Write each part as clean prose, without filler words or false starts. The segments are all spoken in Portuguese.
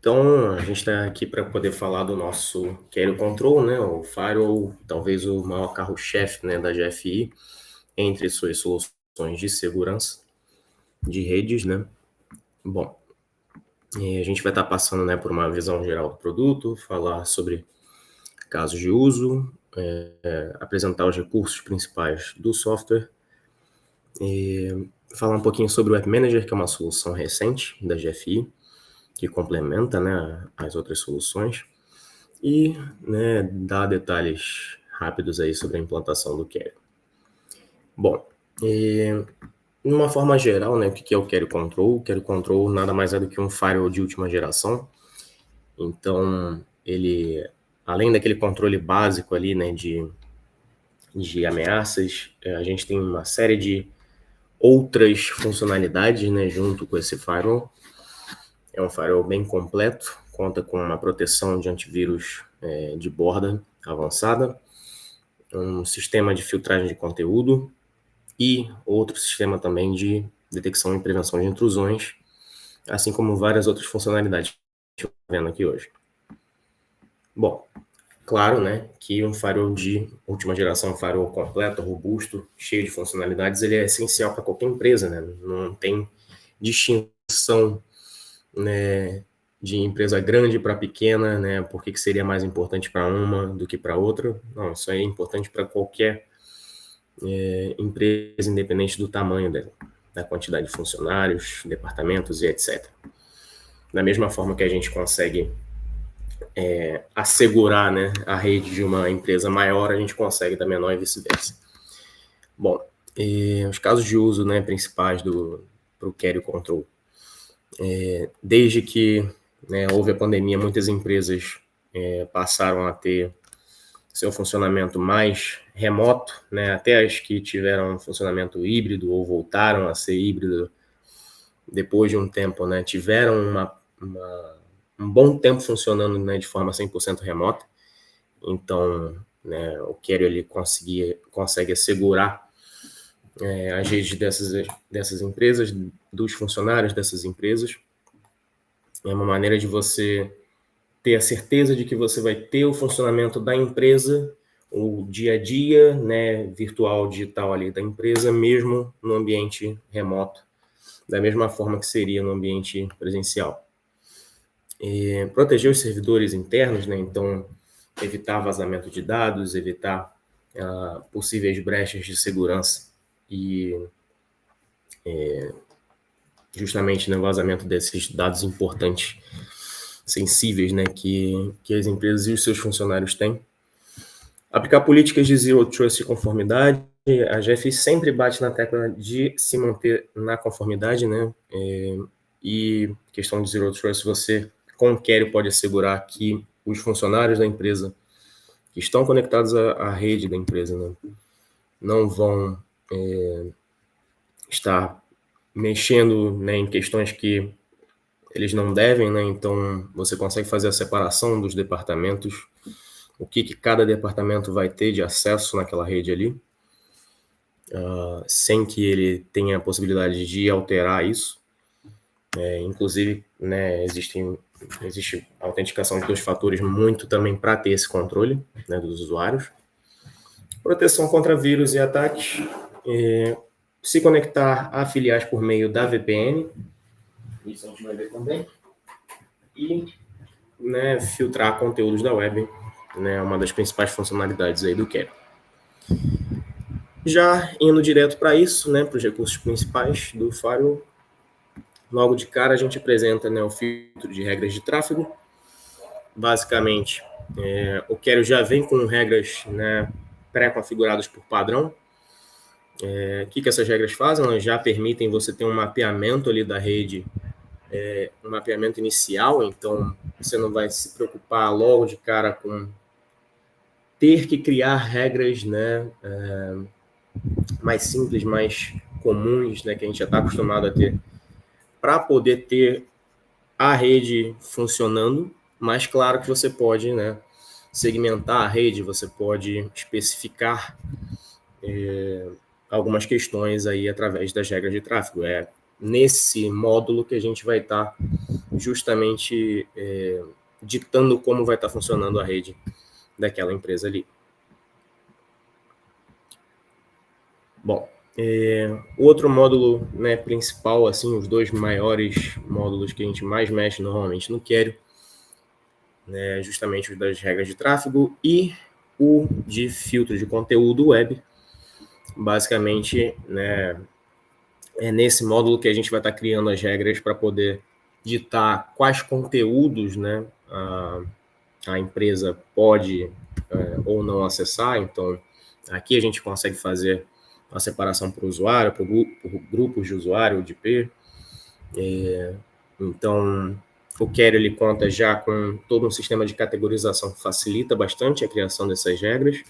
Então, a gente está aqui para poder falar do nosso Carrier Control, né, o Firewall, talvez o maior carro-chefe, né, da GFI, entre suas soluções de segurança de redes, né. Bom, e a gente vai estar passando, né, por uma visão geral do produto, falar sobre casos de uso, apresentar os recursos principais do software, e falar um pouquinho sobre o Web Manager, que é uma solução recente da GFI, que complementa, né, as outras soluções. E, né, dar detalhes rápidos aí sobre a implantação do Carrier. Bom, de uma forma geral, né, o que é o Carrier Control? O Carrier Control nada mais é do que um firewall de última geração. Então, ele, além daquele controle básico ali, né, de ameaças, a gente tem uma série de outras funcionalidades, né, junto com esse firewall. É um firewall bem completo, conta com uma proteção de antivírus de borda avançada, um sistema de filtragem de conteúdo e outro sistema também de detecção e prevenção de intrusões, assim como várias outras funcionalidades que eu estou vendo aqui hoje. Bom, claro, né, que um firewall de última geração, um firewall completo, robusto, cheio de funcionalidades, ele é essencial para qualquer empresa, né? Não tem distinção, né, de empresa grande para pequena, né? Por que seria mais importante para uma do que para outra? Não, isso aí é importante para qualquer empresa, independente do tamanho dela, da quantidade de funcionários, departamentos e etc. Da mesma forma que a gente consegue assegurar, né, a rede de uma empresa maior, a gente consegue da menor e vice-versa. Bom, os casos de uso, né, principais para o Carrier Control. Desde que, né, houve a pandemia, muitas empresas passaram a ter seu funcionamento mais remoto, né, até as que tiveram um funcionamento híbrido ou voltaram a ser híbrido depois de um tempo, né, tiveram um bom tempo funcionando, né, de forma 100% remota. Então, né, o Carrier ele consegue assegurar as redes dessas empresas, dos funcionários dessas empresas. É uma maneira de você ter a certeza de que você vai ter o funcionamento da empresa, o dia a dia, né, virtual, digital ali da empresa, mesmo no ambiente remoto, da mesma forma que seria no ambiente presencial. Proteger os servidores internos, né, então evitar vazamento de dados, evitar possíveis brechas de segurança e justamente no vazamento desses dados importantes, sensíveis, né, que as empresas e os seus funcionários têm. Aplicar políticas de Zero Trust e conformidade. A GFI sempre bate na tecla de se manter na conformidade, né? E questão de Zero Trust, você, com o Carrier, pode assegurar que os funcionários da empresa que estão conectados à rede da empresa, né, não vão estar mexendo, né, em questões que eles não devem, né? Então, você consegue fazer a separação dos departamentos, o que cada departamento vai ter de acesso naquela rede ali, sem que ele tenha a possibilidade de alterar isso. Inclusive, né, existe a autenticação de 2 fatores muito também para ter esse controle, né, dos usuários. Proteção contra vírus e ataques. Se conectar a filiais por meio da VPN. Isso a gente vai ver também. E, né, filtrar conteúdos da web, né, uma das principais funcionalidades aí do Carrier. Já indo direto para isso, né, para os recursos principais do firewall, logo de cara a gente apresenta, né, o filtro de regras de tráfego. Basicamente, o Carrier já vem com regras, né, pré-configuradas por padrão. O que essas regras fazem? Elas já permitem você ter um mapeamento ali da rede, um mapeamento inicial, então você não vai se preocupar logo de cara com ter que criar regras, né, mais simples, mais comuns, né, que a gente já está acostumado a ter, para poder ter a rede funcionando. Mas claro que você pode, né, segmentar a rede, você pode especificar algumas questões aí através das regras de tráfego. É nesse módulo que a gente vai estar justamente ditando como vai estar funcionando a rede daquela empresa ali. Bom, o outro módulo, né, principal, assim, os dois maiores módulos que a gente mais mexe normalmente no Query, né, justamente o das regras de tráfego e o de filtro de conteúdo web. Basicamente, né, é nesse módulo que a gente vai estar criando as regras para poder ditar quais conteúdos, né, a empresa pode ou não acessar. Então, aqui a gente consegue fazer a separação por usuário, por grupos de usuário, de IP. Então, o Query ele conta já com todo um sistema de categorização que facilita bastante a criação dessas regras,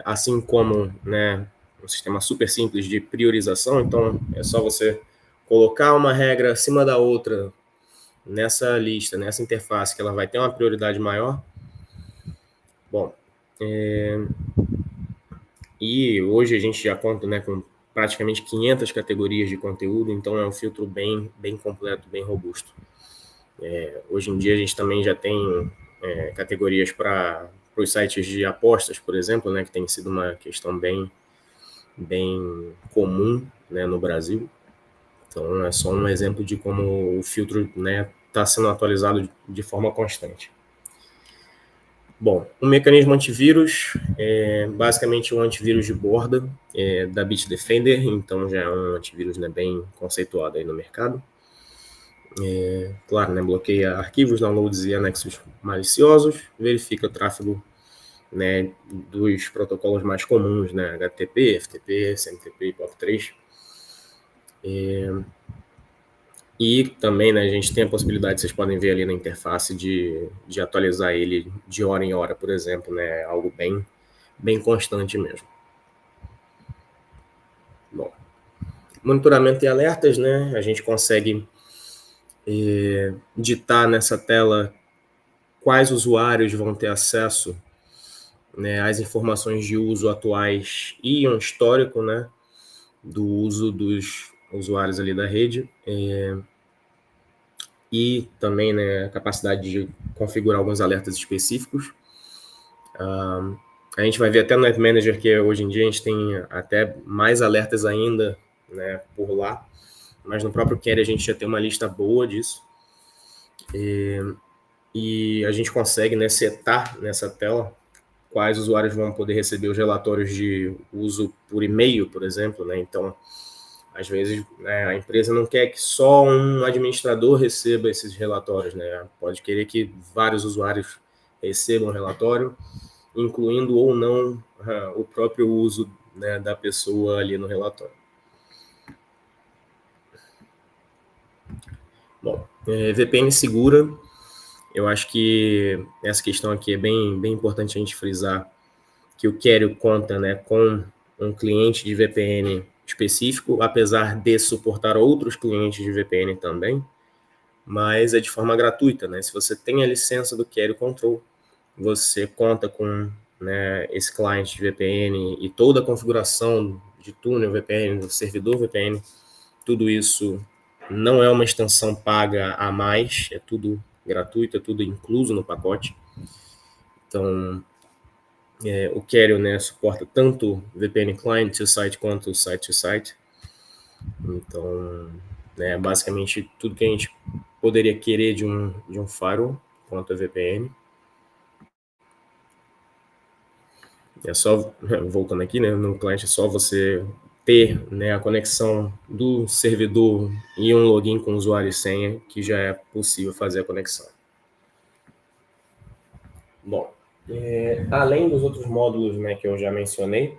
assim como, né, um sistema super simples de priorização. Então, é só você colocar uma regra acima da outra nessa lista, nessa interface, que ela vai ter uma prioridade maior. Bom, e hoje a gente já conta, né, com praticamente 500 categorias de conteúdo, então é um filtro bem completo, bem robusto. Hoje em dia a gente também já tem categorias para os sites de apostas, por exemplo, né, que tem sido uma questão bem comum, né, no Brasil. Então é só um exemplo de como o filtro, né, está sendo atualizado de forma constante. Bom, o mecanismo antivírus é basicamente um antivírus de borda da Bitdefender, então já é um antivírus, né, bem conceituado aí no mercado. Claro, né, bloqueia arquivos, downloads e anexos maliciosos, verifica o tráfego, né, dos protocolos mais comuns, né, HTTP, FTP, SMTP e POP3. E também, né, a gente tem a possibilidade, vocês podem ver ali na interface, de atualizar ele de hora em hora, por exemplo, né, algo bem constante mesmo. Bom, monitoramento e alertas, né, a gente consegue ditar nessa tela quais usuários vão ter acesso, né, às informações de uso atuais e um histórico, né, do uso dos usuários ali da rede, e também, né, a capacidade de configurar alguns alertas específicos. A gente vai ver até no Ad Manager que hoje em dia a gente tem até mais alertas ainda, né, por lá, mas no próprio Query a gente já tem uma lista boa disso. E a gente consegue, né, setar nessa tela quais usuários vão poder receber os relatórios de uso por e-mail, por exemplo, né? Então, às vezes, né, a empresa não quer que só um administrador receba esses relatórios, né? Pode querer que vários usuários recebam o relatório, incluindo ou não o próprio uso, né, da pessoa ali no relatório. Bom, VPN segura. Eu acho que essa questão aqui é bem importante a gente frisar, que o Query conta, né, com um cliente de VPN específico, apesar de suportar outros clientes de VPN também, mas é de forma gratuita, né? Se você tem a licença do Query Control, você conta com, né, esse cliente de VPN e toda a configuração de túnel VPN, do servidor VPN, tudo isso não é uma extensão paga a mais, é tudo gratuito, é tudo incluso no pacote. Então, o Query, né, suporta tanto VPN client to site quanto site to site. Então, né, basicamente tudo que a gente poderia querer de um firewall quanto a VPN. É só, voltando aqui, né, no cliente, é só você ter, né, a conexão do servidor e um login com usuário e senha, que já é possível fazer a conexão. Bom, além dos outros módulos, né, que eu já mencionei,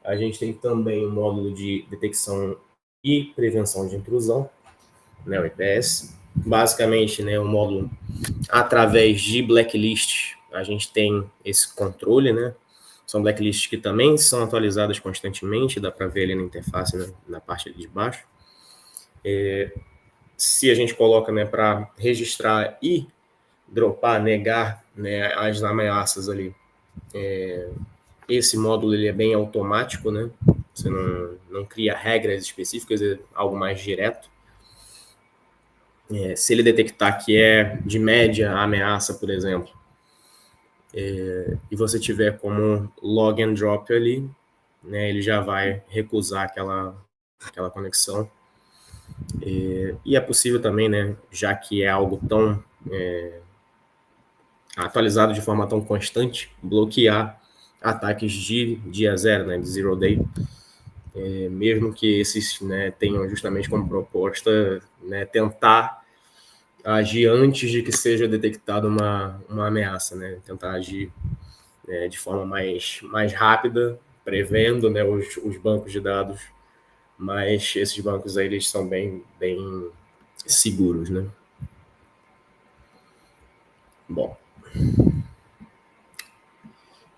a gente tem também o módulo de detecção e prevenção de intrusão, né, o IPS. Basicamente, né, o módulo, através de blacklist, a gente tem esse controle, né? São blacklists que também são atualizadas constantemente, dá para ver ali na interface, né, na parte ali de baixo. Se a gente coloca, né, para registrar e dropar, negar, né, as ameaças ali, esse módulo ele é bem automático, né? Você não cria regras específicas, é algo mais direto. se ele detectar que é de média a ameaça, por exemplo, e você tiver como log and drop ali, né, ele já vai recusar aquela conexão. E é possível também, né, já que é algo tão atualizado de forma tão constante, bloquear ataques de dia zero, né, de zero day, mesmo que esses, né, tenham justamente como proposta, né, tentar agir antes de que seja detectada uma ameaça, né, tentar agir de forma mais rápida, prevendo, né, os bancos de dados, mas esses bancos aí eles são bem seguros, né? Bom,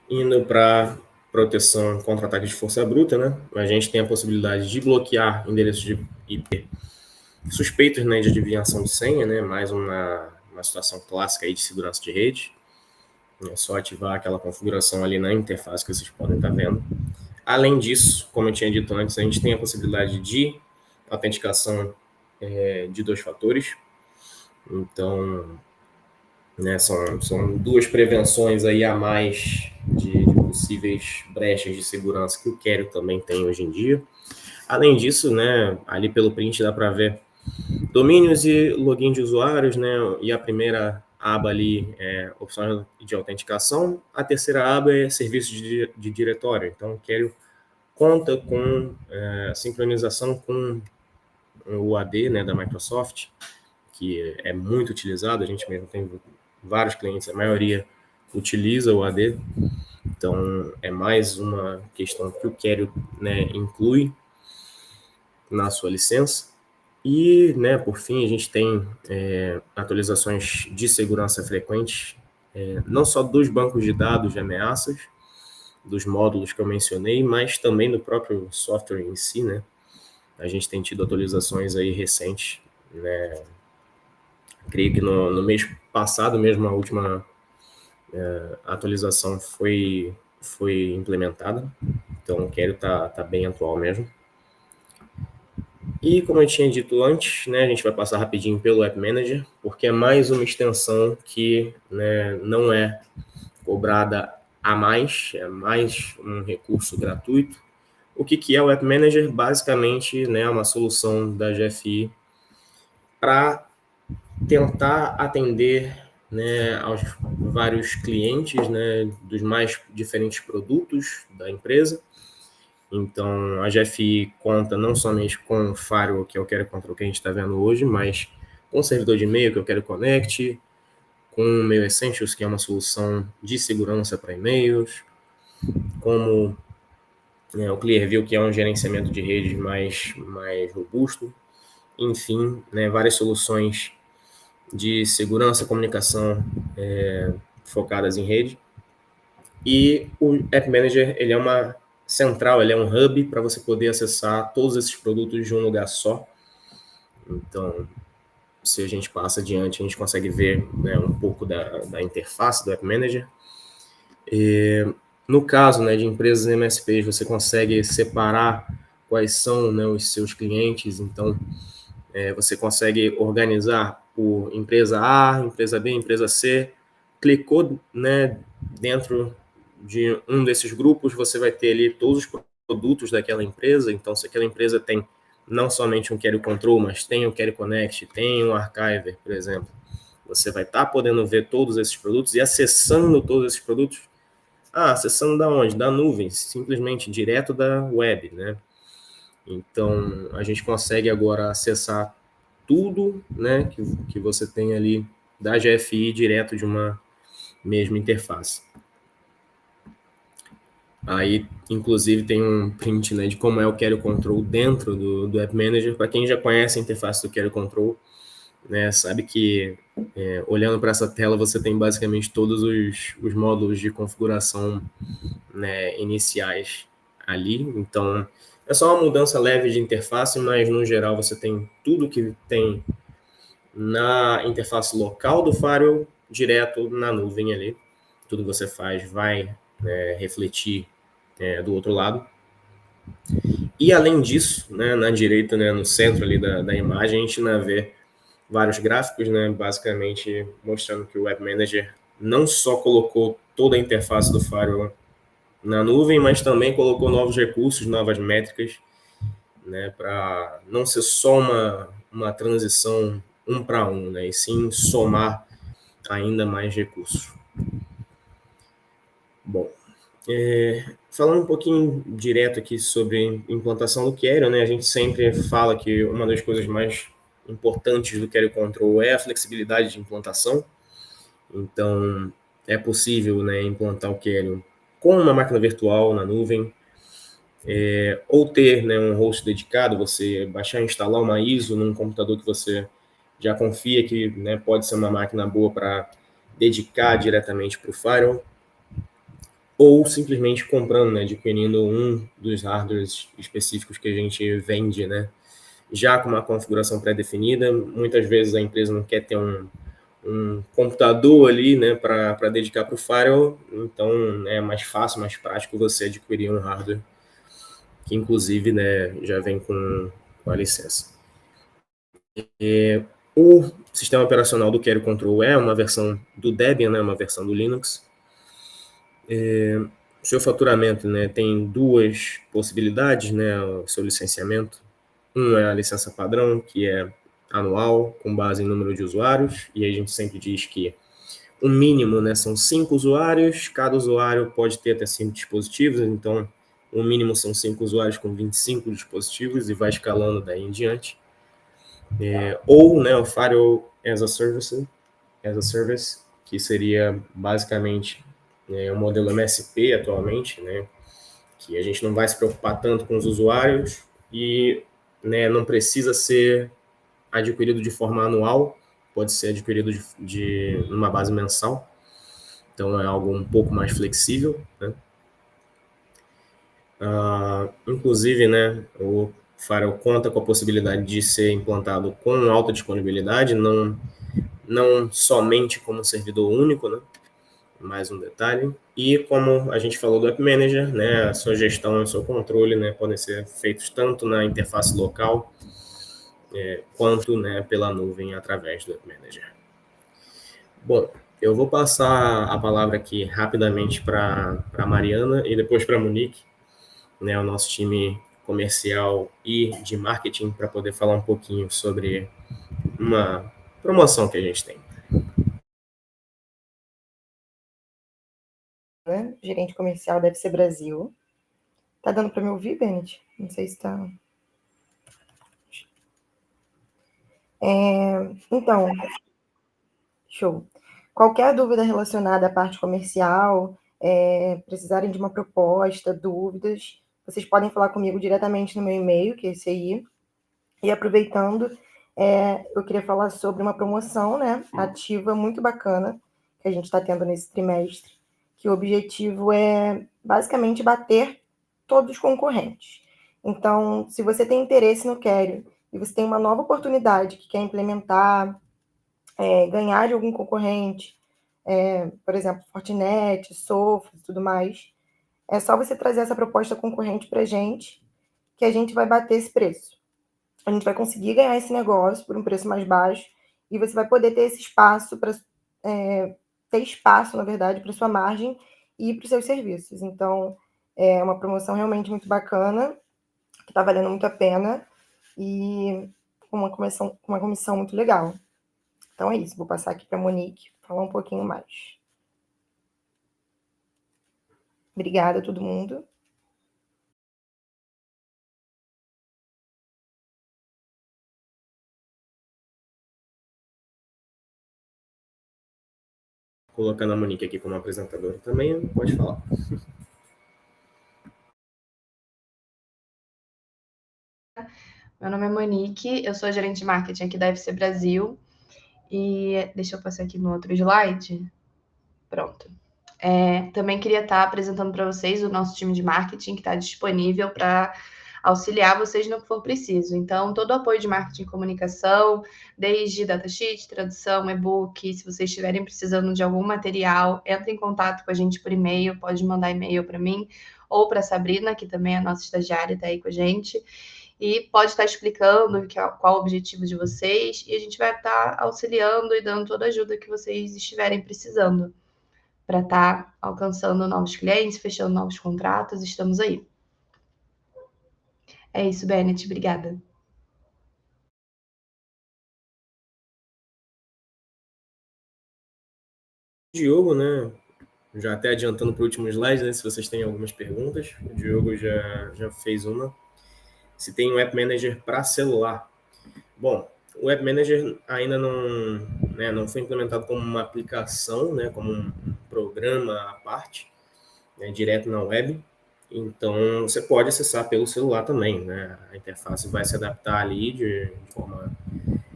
indo para proteção contra ataques de força bruta, né? A gente tem a possibilidade de bloquear endereços de IP suspeitos, né, de adivinhação de senha, né? Mais uma situação clássica aí de segurança de rede. É só ativar aquela configuração ali na interface que vocês podem estar vendo. Além disso, como eu tinha dito antes, a gente tem a possibilidade de autenticação de 2 fatores. Então, né, são 2 prevenções aí a mais de possíveis brechas de segurança que o Query também tem hoje em dia. Além disso, né, ali pelo print dá para ver domínios e login de usuários, né, e a primeira aba ali é opções de autenticação, a terceira aba é serviços de diretório. Então, o Query conta com sincronização com o AD, né, da Microsoft, que é muito utilizado, a gente mesmo tem vários clientes, a maioria utiliza o AD, então é mais uma questão que o Query, né, inclui na sua licença. E, né, por fim, a gente tem atualizações de segurança frequentes, não só dos bancos de dados de ameaças, dos módulos que eu mencionei, mas também do próprio software em si, né? A gente tem tido atualizações aí recentes, né? Creio que no mês passado mesmo a última atualização foi implementada, então o Query tá bem atual mesmo. E como eu tinha dito antes, né, a gente vai passar rapidinho pelo App Manager, porque é mais uma extensão que, né, não é cobrada a mais, é mais um recurso gratuito. O que é o App Manager? Basicamente, né, é uma solução da GFI para tentar atender, né, aos vários clientes, né, dos mais diferentes produtos da empresa. Então, a GFI conta não somente com o Firewall, que é o Query Control que a gente está vendo hoje, mas com o servidor de e-mail, que é o Query Connect, com o Mail Essentials, que é uma solução de segurança para e-mails, como o Clearview, que é um gerenciamento de redes mais robusto. Enfim, né, várias soluções de segurança, comunicação focadas em rede. E o App Manager, ele é uma central, ele é um hub para você poder acessar todos esses produtos de um lugar só. Então, se a gente passa adiante, a gente consegue ver, né, um pouco da interface do App Manager. No caso, né, de empresas MSPs, você consegue separar quais são, né, os seus clientes. Então, você consegue organizar por empresa A, empresa B, empresa C. Clicou, né, dentro de um desses grupos, você vai ter ali todos os produtos daquela empresa. Então, se aquela empresa tem não somente um Query Control, mas tem o Query Connect, tem um Archiver, por exemplo, você vai estar podendo ver todos esses produtos e acessando todos esses produtos. Acessando da onde? Da nuvem, simplesmente direto da web, né? Então, a gente consegue agora acessar tudo, né, que você tem ali da GFI direto de uma mesma interface. Aí, inclusive, tem um print, né, de como é o Query Control dentro do App Manager. Para quem já conhece a interface do Query Control, né, sabe que olhando para essa tela você tem basicamente todos os módulos de configuração, né, iniciais ali. Então, é só uma mudança leve de interface, mas no geral você tem tudo que tem na interface local do Firewall direto na nuvem ali. Tudo que você faz vai refletir do outro lado. E além disso, né, na direita, né, no centro ali da imagem, a gente ainda vê vários gráficos, né, basicamente mostrando que o Web Manager não só colocou toda a interface do Firewall na nuvem, mas também colocou novos recursos, novas métricas, né, para não ser só uma transição um para um, né, e sim somar ainda mais recursos. Bom, falando um pouquinho direto aqui sobre implantação do Carrier, né, a gente sempre fala que uma das coisas mais importantes do Carrier Control é a flexibilidade de implantação. Então, é possível, né, implantar o Carrier com uma máquina virtual na nuvem, ou ter, né, um host dedicado, você baixar e instalar uma ISO num computador que você já confia que, né, pode ser uma máquina boa para dedicar diretamente para o Firewall, ou simplesmente comprando, né, adquirindo um dos hardwares específicos que a gente vende, né, já com uma configuração pré-definida. Muitas vezes a empresa não quer ter um computador ali, né, para dedicar para o Firewall, então né, é mais fácil, mais prático você adquirir um hardware que inclusive, né, já vem com a licença. O sistema operacional do Carrier Control é uma versão do Debian, né, uma versão do Linux. Seu faturamento, né, tem duas possibilidades, né, o seu licenciamento. Um é a licença padrão, que é anual, com base em número de usuários, e a gente sempre diz que o mínimo, né, são 5 usuários, cada usuário pode ter até 5 dispositivos, então o mínimo são 5 usuários com 25 dispositivos e vai escalando daí em diante. Ou, né, o Firewall as a Service, que seria basicamente o modelo MSP atualmente, né, que a gente não vai se preocupar tanto com os usuários e, né, não precisa ser adquirido de forma anual, pode ser adquirido de uma base mensal, então é algo um pouco mais flexível, né? Inclusive, né, o Firewall conta com a possibilidade de ser implantado com alta disponibilidade, não somente como servidor único, né? Mais um detalhe. E como a gente falou do App Manager, né, a sua gestão e o seu controle, né, podem ser feitos tanto na interface local quanto, né, pela nuvem através do App Manager. Bom, eu vou passar a palavra aqui rapidamente para a Mariana e depois para a Monique, né, o nosso time comercial e de marketing, para poder falar um pouquinho sobre uma promoção que a gente tem. Gerente comercial deve ser Brasil. Tá dando para me ouvir, Bennett? Não sei se tá. Então, show. Qualquer dúvida relacionada à parte comercial, precisarem de uma proposta, dúvidas, vocês podem falar comigo diretamente no meu e-mail, que é esse aí. E aproveitando, eu queria falar sobre uma promoção, né, ativa muito bacana que a gente está tendo nesse trimestre, que o objetivo é basicamente bater todos os concorrentes. Então, se você tem interesse no Carrier e você tem uma nova oportunidade que quer implementar, ganhar de algum concorrente, por exemplo, Fortinet, Sophos e tudo mais, é só você trazer essa proposta concorrente para a gente, que a gente vai bater esse preço. A gente vai conseguir ganhar esse negócio por um preço mais baixo e você vai poder ter esse espaço para ter espaço, na verdade, para sua margem e para os seus serviços. Então, é uma promoção realmente muito bacana, que está valendo muito a pena e com uma comissão muito legal. Então é isso, vou passar aqui para a Monique falar um pouquinho mais. Obrigada a todo mundo. Colocando a Monique aqui como apresentadora também, pode falar. Meu nome é Monique, eu sou gerente de marketing aqui da FC Brasil. E deixa eu passar aqui no outro slide. Pronto. Também queria estar apresentando para vocês o nosso time de marketing que está disponível para auxiliar vocês no que for preciso. Então, todo o apoio de marketing e comunicação, desde datasheet, tradução, e-book, se vocês estiverem precisando de algum material, entre em contato com a gente por e-mail, pode mandar e-mail para mim ou para a Sabrina, que também é a nossa estagiária, está aí com a gente. e pode estar explicando qual o objetivo de vocês, e a gente vai estar auxiliando e dando toda a ajuda que vocês estiverem precisando para estar alcançando novos clientes, fechando novos contratos. Estamos aí. É isso, Bennett. Obrigada. Diogo, né? Já até adiantando para o último slide, né? Se vocês têm algumas perguntas, o Diogo já fez uma. Se tem um App Manager para celular. Bom, o App Manager ainda não foi implementado como uma aplicação, né? Como um programa à parte, né, direto na web. Então, você pode acessar pelo celular também, né? A interface vai se adaptar ali de forma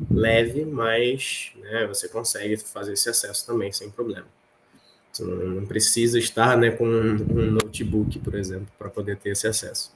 leve, mas né, você consegue fazer esse acesso também sem problema. Você não precisa estar, né, com um notebook, por exemplo, para poder ter esse acesso.